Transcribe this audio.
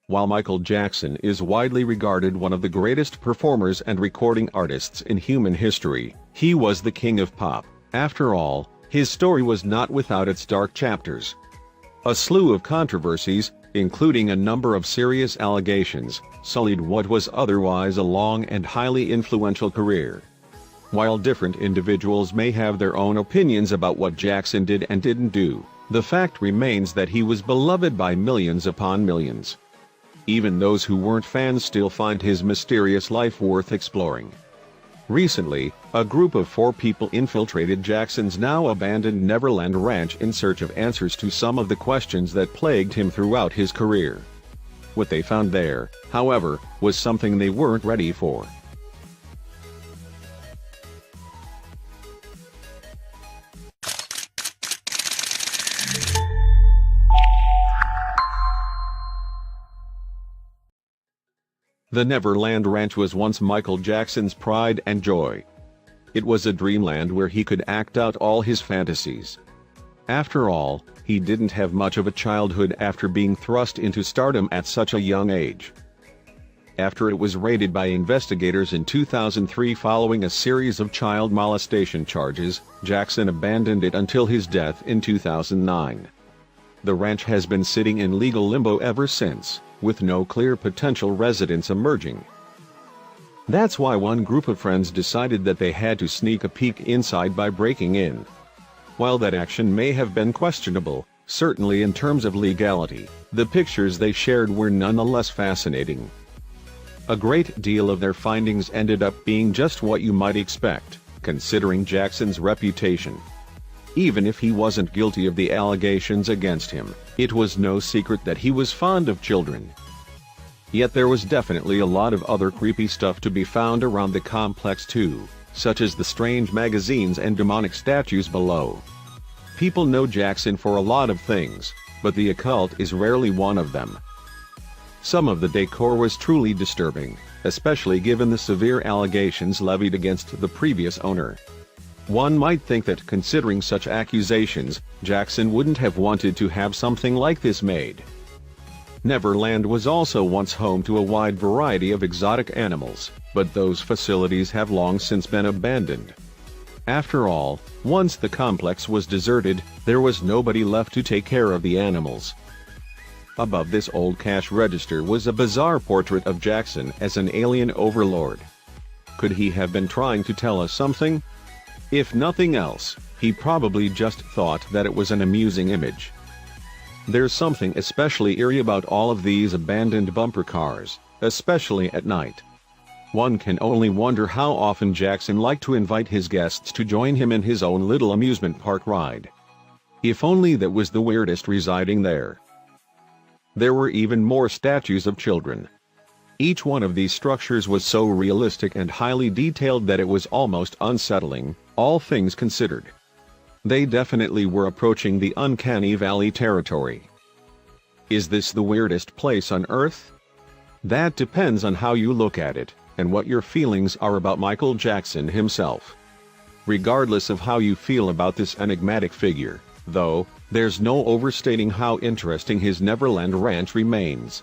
While Michael Jackson is widely regarded one of the greatest performers and recording artists in human history, he was the king of pop. After all, his story was not without its dark chapters. A slew of controversies, including a number of serious allegations, sullied what was otherwise a long and highly influential career. While different individuals may have their own opinions about what Jackson did and didn't do, the fact remains that he was beloved by millions upon millions. Even those who weren't fans still find his mysterious life worth exploring. Recently, a group of 4 people infiltrated Jackson's now abandoned Neverland Ranch in search of answers to some of the questions that plagued him throughout his career. What they found there, however, was something they weren't ready for. The Neverland Ranch was once Michael Jackson's pride and joy. It was a dreamland where he could act out all his fantasies. After all, he didn't have much of a childhood after being thrust into stardom at such a young age. After it was raided by investigators in 2003 following a series of child molestation charges, Jackson abandoned it until his death in 2009. The ranch has been sitting in legal limbo ever since, with no clear potential residents emerging. That's why one group of friends decided that they had to sneak a peek inside by breaking in. While that action may have been questionable, certainly in terms of legality, the pictures they shared were nonetheless fascinating. A great deal of their findings ended up being just what you might expect, considering Jackson's reputation. Even if he wasn't guilty of the allegations against him, it was no secret that he was fond of children. Yet there was definitely a lot of other creepy stuff to be found around the complex too, such as the strange magazines and demonic statues below. People know Jackson for a lot of things, but the occult is rarely one of them. Some of the decor was truly disturbing, especially given the severe allegations levied against the previous owner. One might think that considering such accusations, Jackson wouldn't have wanted to have something like this made. Neverland was also once home to a wide variety of exotic animals, but those facilities have long since been abandoned. After all, once the complex was deserted, there was nobody left to take care of the animals. Above this old cash register was a bizarre portrait of Jackson as an alien overlord. Could he have been trying to tell us something? If nothing else, he probably just thought that it was an amusing image. There's something especially eerie about all of these abandoned bumper cars, especially at night. One can only wonder how often Jackson liked to invite his guests to join him in his own little amusement park ride. If only that was the weirdest residing there. There were even more statues of children. Each one of these structures was so realistic and highly detailed that it was almost unsettling, all things considered. They definitely were approaching the uncanny valley territory. Is this the weirdest place on Earth? That depends on how you look at it, and what your feelings are about Michael Jackson himself. Regardless of how you feel about this enigmatic figure, though, there's no overstating how interesting his Neverland Ranch remains.